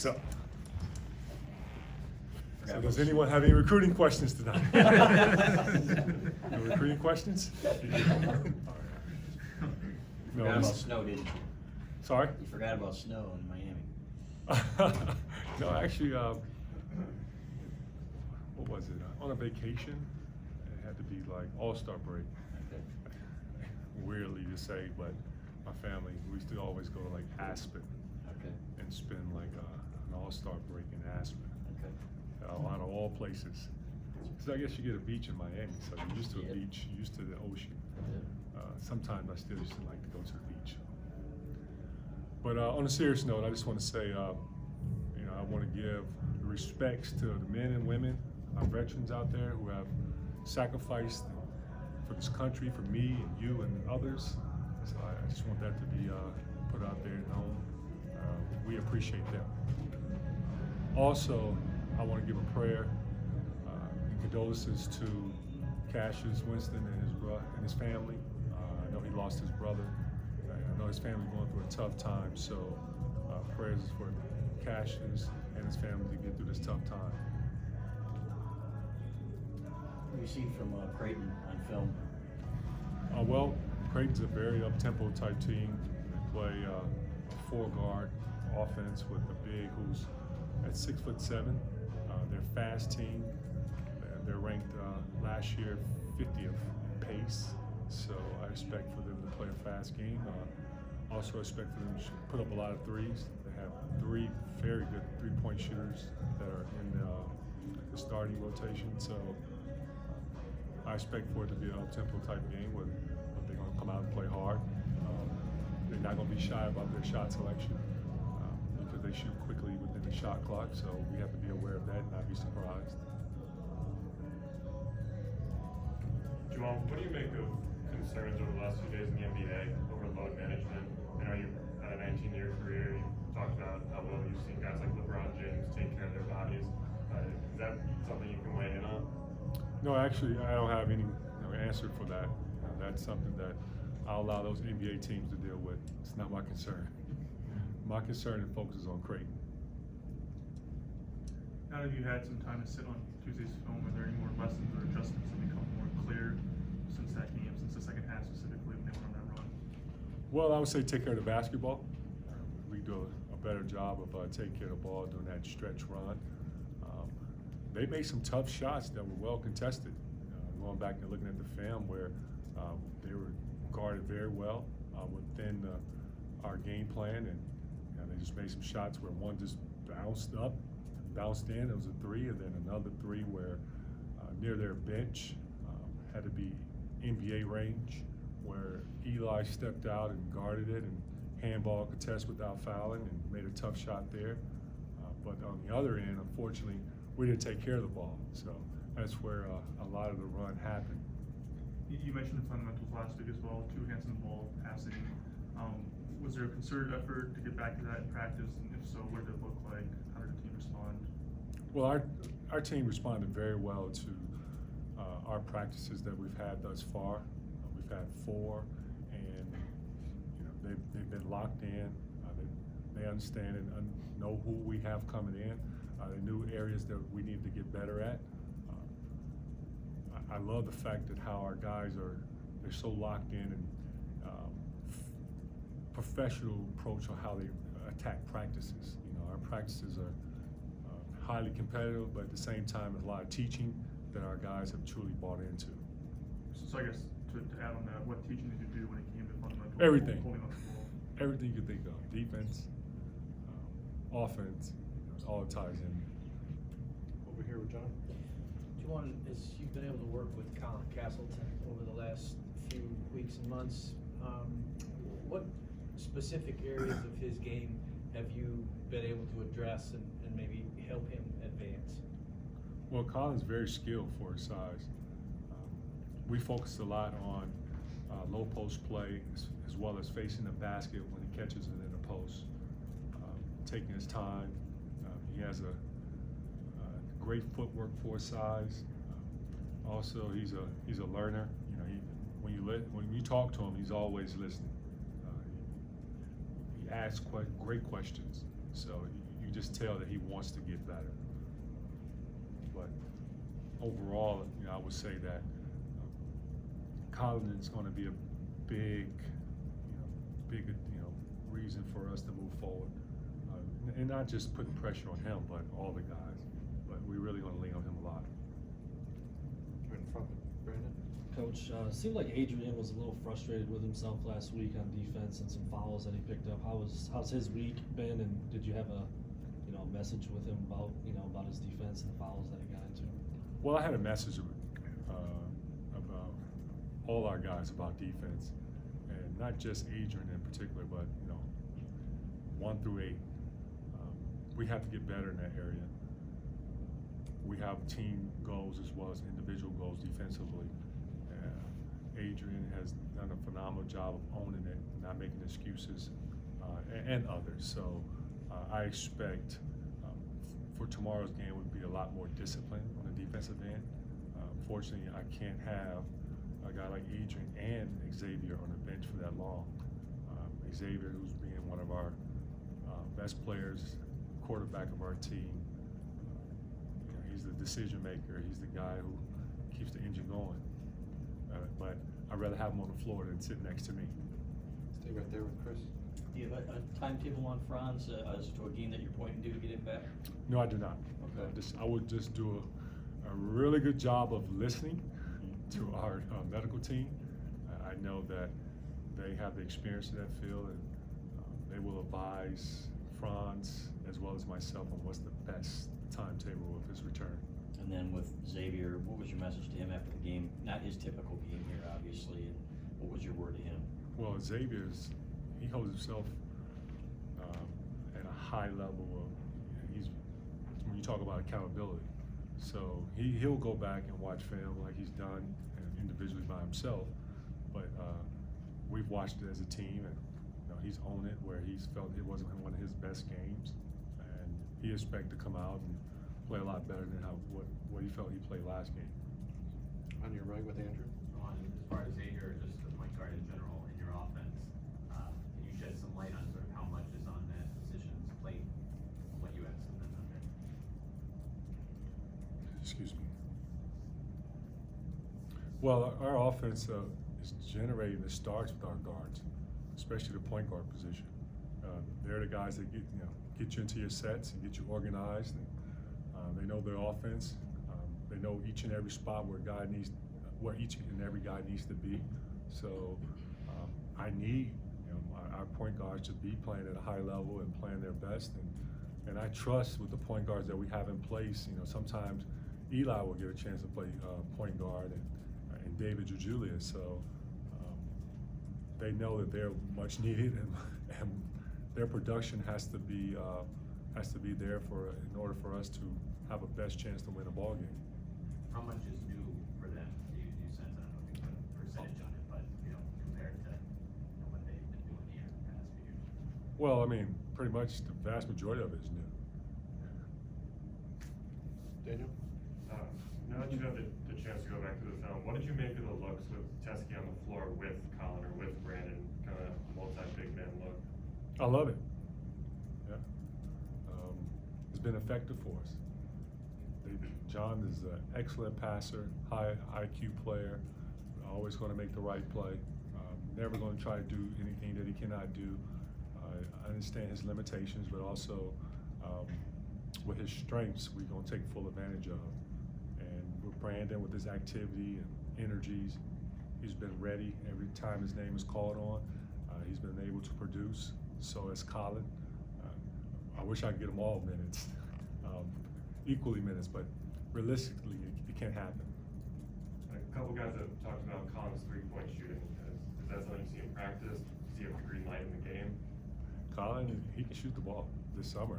So does anyone have any recruiting questions tonight? No recruiting questions? No. Forgot about snow, didn't you? Sorry? You forgot about snow in Miami. No, actually, what was it? On a vacation, it had to be like All-Star break. Okay. Weirdly to say, but my family, we used to always go to like Aspen Okay. and spend like an All-Star break in Aspen, Okay. out of all places. So I guess you get a beach in Miami, so you're used to a Yeah. beach, you're used to the ocean. Yeah. Sometimes I still used to like to go to the beach. But on a serious note, I just want to say, I want to give respects to the men and women, our veterans out there who have sacrificed for this country, for me and you and others. So I just want that to be put out there and known. We appreciate them. Also, I want to give a prayer and condolences to Cassius Winston and his family. I know he lost his brother. I know his family going through a tough time, so prayers for Cassius and his family to get through this tough time. What do you see from Creighton on film? Well, Creighton's a very up-tempo type team. They play a four-guard offense with a big who's at 6'7". They're a fast team. They're ranked last year 50th pace, so I expect for them to play a fast game. Also expect for them to put up a lot of threes. They have three very good three-point shooters that are in the starting rotation, so I expect for it to be an up-tempo type game where they're going to come out and play hard. They're not going to be shy about their shot selection because they shoot quickly within the shot clock, so we have to be aware of that and not be surprised. Juwan, what do you make of concerns over the last few days in the NBA over load management? I know you've had a 19-year career. You talked about how well you've seen guys like LeBron James take care of their bodies. Is that something you can weigh in on? No, actually, I don't have any answer for that. That's something that I'll allow those NBA teams to deal with. It's not my concern. My concern and focus is on Creighton. Now that you had some time to sit on Tuesday's film, are there any more lessons or adjustments that become more clear since that game, since the second half specifically when they went on that run? Well, I would say take care of the basketball. We do a better job of taking care of the ball during that stretch run. They made some tough shots that were well contested. Going back and looking at the film where they were guarded very well within our game plan, and they just made some shots where one just bounced up, bounced in. It was a three, and then another three where near their bench had to be NBA range, where Eli stepped out and guarded it and handball contest without fouling and made a tough shot there. But on the other end, unfortunately, we didn't take care of the ball. So that's where a lot of the run happened. You mentioned the fundamentals last week as well, 2 hands on the ball, passing. Was there a concerted effort to get back to that in practice? And if so, what did it look like? How did the team respond? Well, our team responded very well to our practices that we've had thus far. We've had 4, and they've been locked in. They understand and know who we have coming in. They knew areas that we needed to get better at. I love the fact that how our guys they're so locked in and professional approach on how they attack practices. Our practices are highly competitive, but at the same time, there's a lot of teaching that our guys have truly bought into. So I guess to add on that, what teaching did you do when it came to fundamentals? Everything. Holding on the ball. Everything you can think of. Defense, offense, it all ties in. Over here with John. Juwan, as you've been able to work with Colin Castleton over the last few weeks and months, what specific areas of his game have you been able to address and maybe help him advance? Well, Colin's very skilled for his size. We focus a lot on low post play as well as facing the basket when he catches it in the post. Taking his time. He has a great footwork for his size. Also, he's a learner. When you talk to him, he's always listening. He asks great questions, so you can just tell that he wants to get better. But overall, I would say that Colin is going to be a big reason for us to move forward, and not just putting pressure on him, but all the guys. But we're really going to lean on him a lot. Right in front, Brandon. Coach, seemed like Adrian was a little frustrated with himself last week on defense and some fouls that he picked up. How's his week been, and did you have a message with him about about his defense and the fouls that he got into? Well, I had a message about all our guys about defense, and not just Adrian in particular, but 1 through 8. We have to get better in that area. We have team goals as well as individual goals defensively. Adrian has done a phenomenal job of owning it, not making excuses, and others. So I expect for tomorrow's game would be a lot more discipline on the defensive end. Fortunately, I can't have a guy like Adrian and Xavier on the bench for that long. Xavier, who's being one of our best players, quarterback of our team, he's the decision maker. He's the guy who keeps the engine going. But I'd rather have him on the floor than sit next to me. Stay right there with Chris. Do you have a timetable on Franz as to a game that you're pointing to get him back? No, I do not. Okay. I would just do a really good job of listening to our medical team. I know that they have the experience in that field, and they will advise Franz as well as myself on what's the best timetable of his return. And then with Xavier, what was your message to him after the game? Not his typical game here, obviously. And what was your word to him? Well, Xavier's, he holds himself at a high level of, when you talk about accountability. So he'll go back and watch film like he's done individually by himself, but we've watched it as a team, and he's owned it where he's felt it wasn't one of his best games, and he expects to come out and play a lot better than what he felt he played last game. On your right with Andrew. As far as Xavier, just the point guard in general in your offense, can you shed some light on sort of how much is on that position's plate, what you have to spend on there? Excuse me. Well, our offense is generating the starts with our guards, especially the point guard position. They're the guys that get you into your sets and get you organized. And, they know their offense. They know each and every spot where each and every guy needs to be. So I need our point guards to be playing at a high level and playing their best. And I trust with the point guards that we have in place. Sometimes Eli will get a chance to play point guard, and David Jujulia. So they know that they're much needed, and their production has to be there in order for us to have a best chance to win a ball game. How much is new for them? Do you sense, I don't know if you put a percentage on it, but compared to what they've been doing here in the past few years? Well, I mean, pretty much the vast majority of it is new. Daniel? Now that you have the chance to go back to the film, what did you make of the looks with Teskey on the floor with Colin or with Brandon, kind of multi-big man look? I love it. Yeah. It's been effective for us. John is an excellent passer, high IQ player, always going to make the right play, never going to try to do anything that he cannot do. I understand his limitations, but also with his strengths, we're going to take full advantage of. And with Brandon, with his activity and energies, he's been ready every time his name is called on. He's been able to produce. So has Colin. I wish I could get them all minutes, equally minutes, but realistically, it can't happen. A couple guys have talked about Colin's three-point shooting. Is that something you see in practice? Does he have the green light in the game? Colin, he can shoot the ball this summer.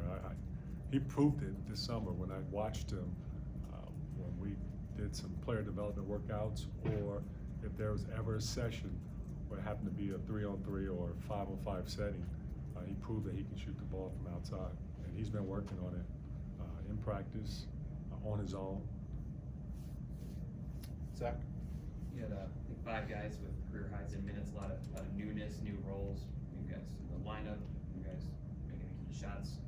He proved it this summer when I watched him when we did some player development workouts, or if there was ever a session where it happened to be a 3-on-3 or 5-on-5 setting, he proved that he can shoot the ball from outside. And he's been working on it in practice, on his own. Zach? You had, I think, 5 guys with career highs in minutes, a lot of newness, new roles. You guys in the lineup, you guys making key shots.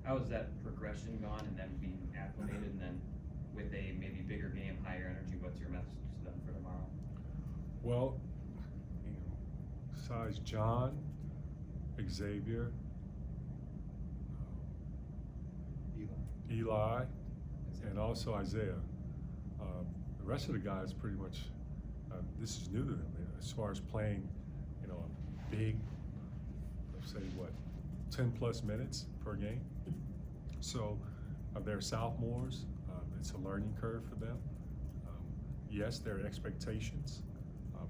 How has that progression gone and then being acclimated and then with a maybe bigger game, higher energy, what's your message to them for tomorrow? Well, you know, besides John, Xavier, Eli, and also Isaiah, the rest of the guys pretty much, this is new to them as far as playing, you know, a big, let's say what, 10 plus minutes per game. So they're sophomores. It's a learning curve for them. Yes, there are expectations,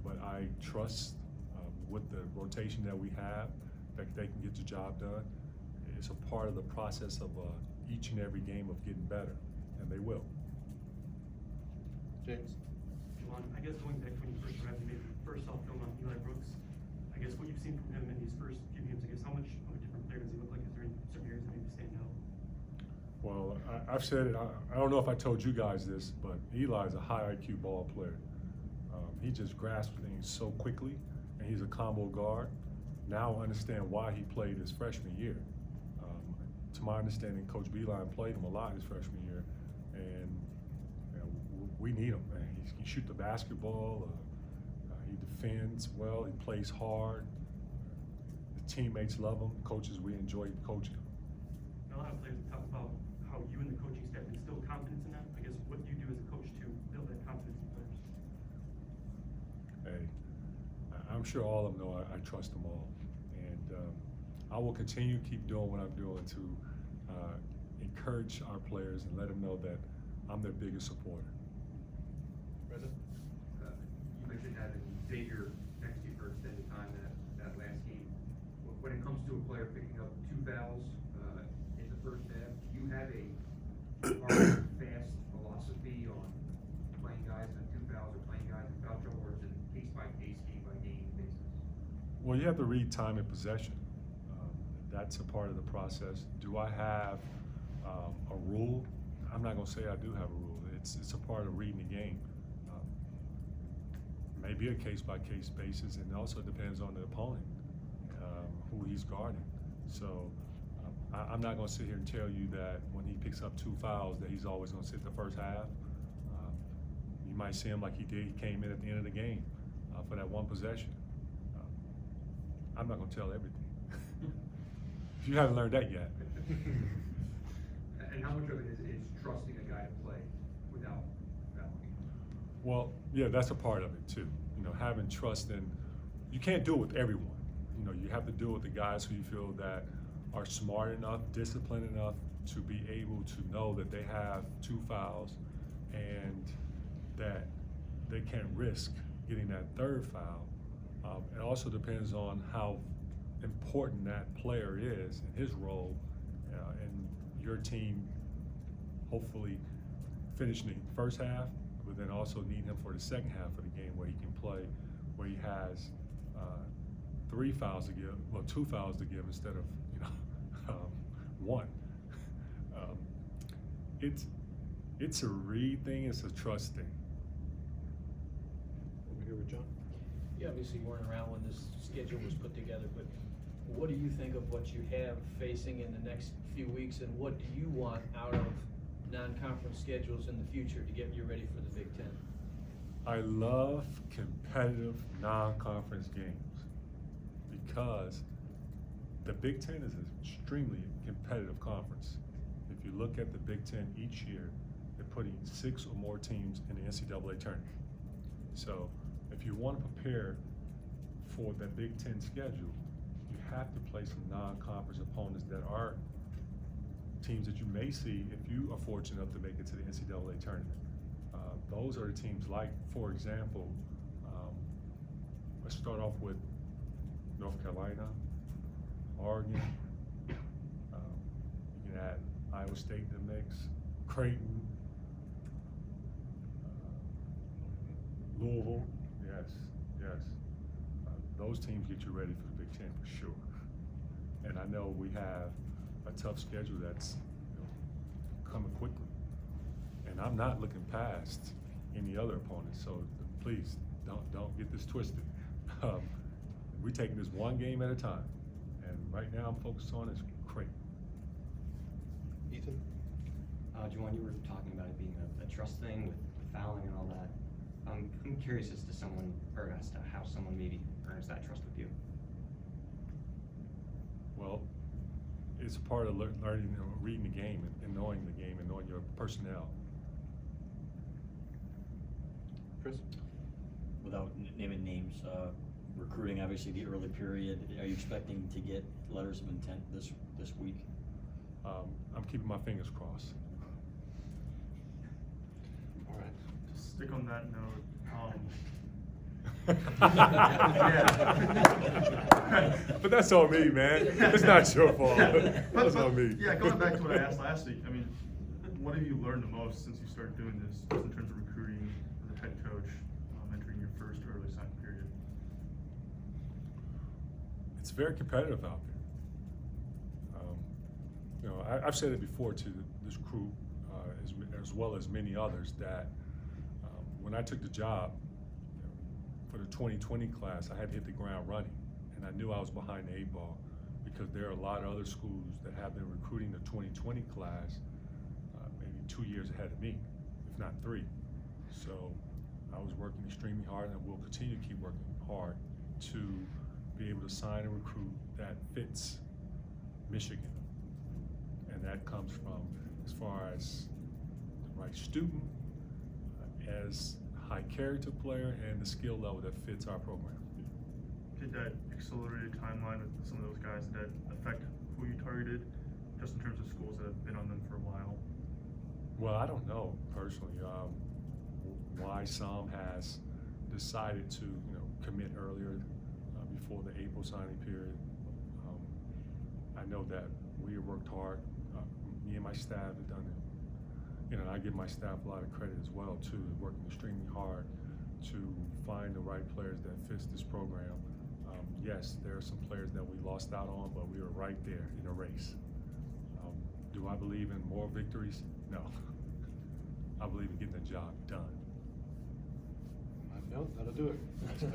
but I trust with the rotation that we have that they can get the job done. It's a part of the process of each and every game of getting better, and they will. James? Juwan, I guess going back to when you first arrived, you made the first soft film on Eli Brooks. I guess what you've seen from him in these first few games, I guess how much of a different player does he look like? Is there any certain areas that maybe stand out? Well, I've said it, I don't know if I told you guys this, but Eli's a high IQ ball player. He just grasps things so quickly, and he's a combo guard. Now I understand why he played his freshman year. To my understanding, Coach Beeline played him a lot his freshman year, and you know, we need him, man. He shoots the basketball, he defends well, he plays hard. The teammates love him, coaches, we enjoy coaching him. A lot of players talk about how you and the coaching staff instill confidence in them. I guess what do you do as a coach to build that confidence in players? Hey, I'm sure all of them know I trust them all, and I will continue to keep doing what I'm doing to encourage our players and let them know that I'm their biggest supporter. Brendan? You mentioned having Xavier next to you for extended time that last game. When it comes to a player picking up 2 fouls in the first half, do you have a hard, fast philosophy on playing guys on 2 fouls or playing guys in foul trouble, or is it case by case, game by game basis? Well, you have to read time and possession. That's a part of the process. Do I have a rule? I'm not gonna say I do have a rule. It's a part of reading the game. Maybe a case by case basis, and it also depends on the opponent, who he's guarding. So I'm not gonna sit here and tell you that when he picks up 2 fouls that he's always gonna sit the first half. You might see him like he did. He came in at the end of the game for that one possession. I'm not gonna tell everything. If you haven't learned that yet. And how much of it is trusting a guy to play without fouling? Well, yeah, that's a part of it too. You know, having trust in, you can't do it with everyone. You know, you have to do it with the guys who you feel that are smart enough, disciplined enough to be able to know that they have 2 fouls and that they can't risk getting that 3rd foul. It also depends on how important that player is in his role and your team hopefully finishing the first half, but then also need him for the second half of the game where he can play, where he has 3 fouls to give, well, 2 fouls to give instead of 1. It's a read thing, it's a trust thing. Over here with John? You obviously weren't around when this schedule was put together, but what do you think of what you have facing in the next few weeks, and what do you want out of non-conference schedules in the future to get you ready for the Big Ten? I love competitive non-conference games because the Big Ten is an extremely competitive conference. If you look at the Big Ten each year, they're putting 6 or more teams in the NCAA tournament. So if you want to prepare for the Big Ten schedule, you have to play some non-conference opponents that are teams that you may see if you are fortunate enough to make it to the NCAA tournament. Those are the teams like, for example, let's start off with North Carolina, Oregon, you can add Iowa State in the mix, Creighton, Louisville, yes. Those teams get you ready for the Big Ten for sure. And I know we have a tough schedule that's coming quickly. And I'm not looking past any other opponents, so please don't get this twisted. We're taking this one game at a time, and right now I'm focused on is Creighton. Juwan, you were talking about it being a trust thing with fouling and all that. I'm curious as to how someone maybe earns that trust with you. Well, it's a part of learning, reading the game and knowing the game and knowing your personnel. Chris? Without naming names, recruiting, obviously the early period, are you expecting to get letters of intent this week? I'm keeping my fingers crossed. All right. To stick on that note, But that's on me, man. It's not your fault. That's on me. Yeah, going back to what I asked last week, I mean, what have you learned the most since you started doing this, just in terms of recruiting as a head coach, entering your first early sign period? It's very competitive out there. I've said it before to this crew, as well as many others, that when I took the job for the 2020 class, I had to hit the ground running, and I knew I was behind the 8 ball because there are a lot of other schools that have been recruiting the 2020 class maybe 2 years ahead of me, if not 3. So I was working extremely hard, and will continue to keep working hard to be able to sign and recruit that fits Michigan. And that comes from as far as the right student, as high character player, and the skill level that fits our program. Did that accelerated timeline with some of those guys, did that affect who you targeted, just in terms of schools that have been on them for a while? Well, I don't know personally why some has decided to commit earlier before the April signing period. I know that we have worked hard. Me and my staff have done it. And I give my staff a lot of credit as well too, working extremely hard to find the right players that fits this program. Yes, there are some players that we lost out on, but we were right there in a race. Do I believe in more victories? No. I believe in getting the job done. No, that'll do it. Thank